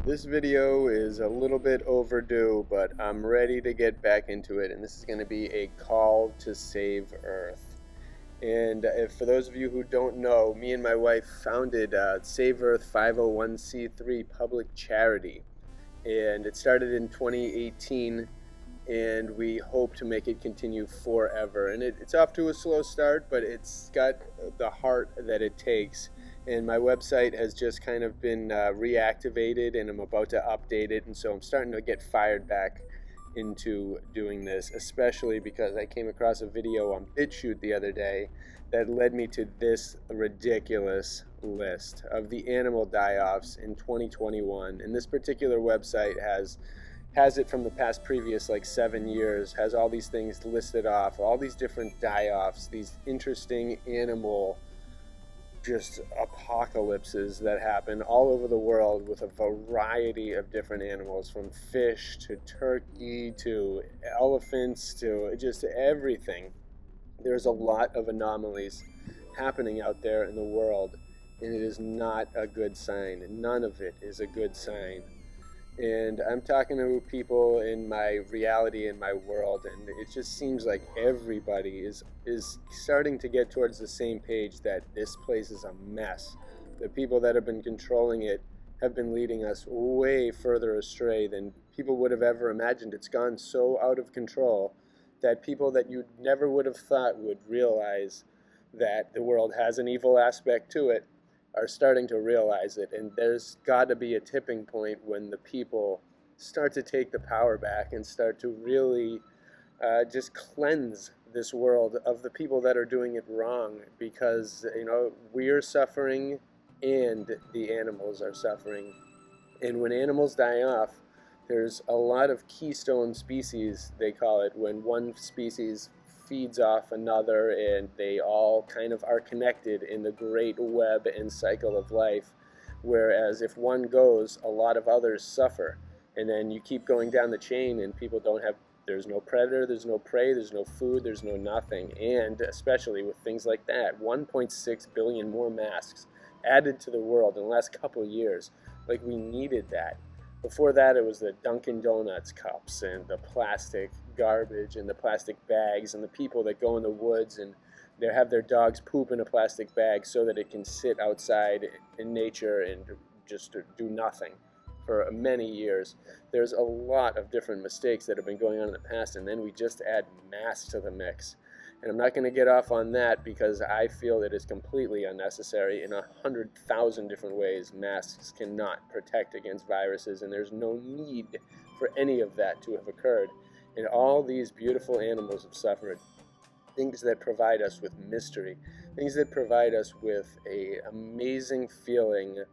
This video is a little bit overdue, but I'm ready to get back into it, and this is going to be a call to save Earth. And if, for those of you who don't know, me and my wife founded Save Earth 501c3 public charity, and it started in 2018, and we hope to make it continue forever. And it's off to a slow start, but it's got the heart that it takes. And my website has just kind of been reactivated, and I'm about to update it, and so I'm starting to get fired back into doing this, especially because I came across a video on BitChute the other day that led me to this ridiculous list of the Animal DieOffs in 2021. And this particular website has it from the past previous like 7 years, has all these things listed off, all these different die-offs, these interesting animal just apocalypses that happen all over the world with a variety of different animals, from fish to turkey to elephants to just everything. There's a lot of anomalies happening out there in the world, and it is not a good sign. None of it is a good sign. And I'm talking to people in my reality, in my world, and it just seems like everybody is starting to get towards the same page that this place is a mess. The people that have been controlling it have been leading us way further astray than people would have ever imagined. It's gone so out of control that people that you never would have thought would realize that the world has an evil aspect to it are starting to realize it. And there's got to be a tipping point when the people start to take the power back and start to really just cleanse this world of the people that are doing it wrong, because we're suffering and the animals are suffering. And when animals die off, there's a lot of keystone species, they call it, when one species feeds off another, and they all kind of are connected in the great web and cycle of life. Whereas if one goes, a lot of others suffer, and then you keep going down the chain, and people don't have, there's no predator, there's no prey, there's no food, there's no nothing. And especially with things like that, 1.6 billion more masks added to the world in the last couple of years. Like, we needed that. Before that, it was the Dunkin' Donuts cups and the plastic garbage and the plastic bags, and the people that go in the woods and they have their dogs poop in a plastic bag so that it can sit outside in nature and just do nothing for many years. There's a lot of different mistakes that have been going on in the past, and then we just add masks to the mix. And I'm not going to get off on that because I feel it is completely unnecessary in 100,000 different ways. Masks cannot protect against viruses, and there's no need for any of that to have occurred. And all these beautiful animals have suffered. Things that provide us with mystery, things that provide us with an amazing feeling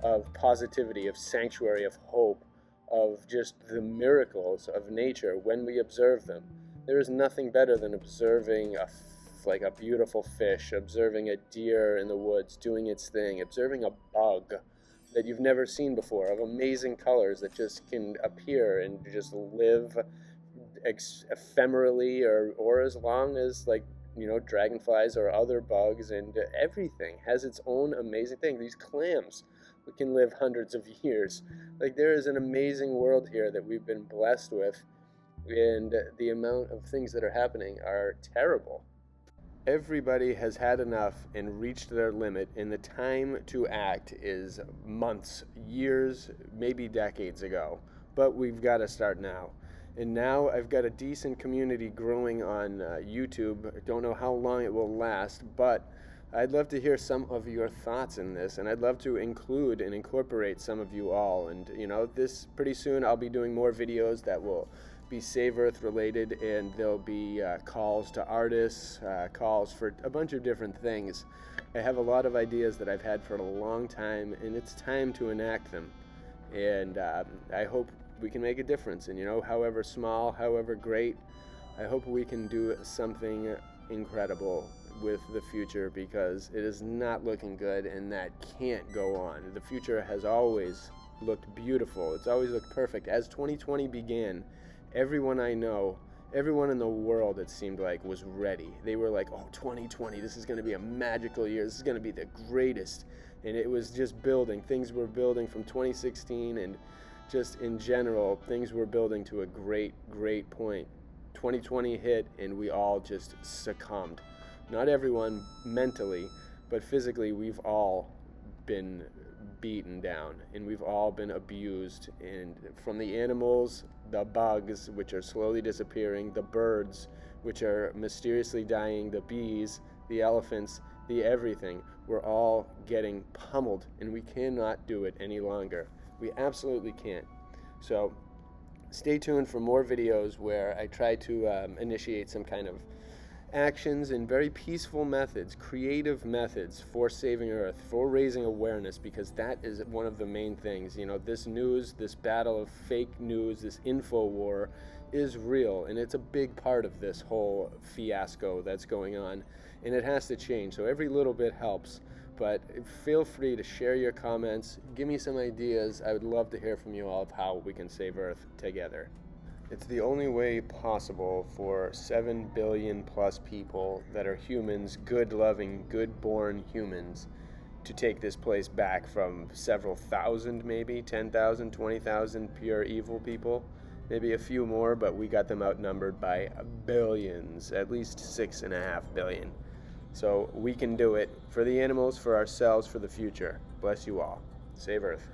of positivity, of sanctuary, of hope, of just the miracles of nature when we observe them. There is nothing better than observing a beautiful fish, observing a deer in the woods doing its thing, observing a bug that you've never seen before, of amazing colors that just can appear and just live ephemerally or as long as, dragonflies or other bugs, and everything has its own amazing thing. These clams can live hundreds of years. Like, there is an amazing world here that we've been blessed with, and the amount of things that are happening are terrible. Everybody has had enough and reached their limit, and the time to act is months, years, maybe decades ago. But we've got to start now. And now I've got a decent community growing on YouTube. I don't know how long it will last, but I'd love to hear some of your thoughts in this, and I'd love to include and incorporate some of you all. And this pretty soon I'll be doing more videos that will be Save Earth related, and there'll be calls to artists, calls for a bunch of different things. I have a lot of ideas that I've had for a long time, and it's time to enact them. And I hope we can make a difference. And however small, however great, I hope we can do something incredible with the future, because it is not looking good, and that can't go on. The future has always looked beautiful. It's always looked perfect. As 2020 began, everyone I know, everyone in the world, it seemed like, was ready. They were like, oh, 2020, this is going to be a magical year. This is going to be the greatest and it was just building. Things were building from 2016, and just in general, things were building to a great point. 2020 hit, and we all just succumbed. Not everyone mentally, but physically, we've all been beaten down, and we've all been abused. And from the animals, the bugs, which are slowly disappearing, the birds, which are mysteriously dying, the bees, the elephants, the everything, we're all getting pummeled, and we cannot do it any longer. We absolutely can't. So stay tuned for more videos where I try to initiate some kind of actions and very peaceful methods, creative methods for saving Earth, for raising awareness, because that is one of the main things. You know, this news, this battle of fake news, this info war is real, and it's a big part of this whole fiasco that's going on, and it has to change. So every little bit helps. But feel free to share your comments, give me some ideas. I would love to hear from you all of how we can save Earth together. It's the only way possible for 7 billion plus people that are humans, good loving, good born humans, to take this place back from several thousand, maybe 10,000, 20,000 pure evil people, maybe a few more, but we got them outnumbered by billions, at least 6.5 billion. So we can do it for the animals, for ourselves, for the future. Bless you all. Save Earth.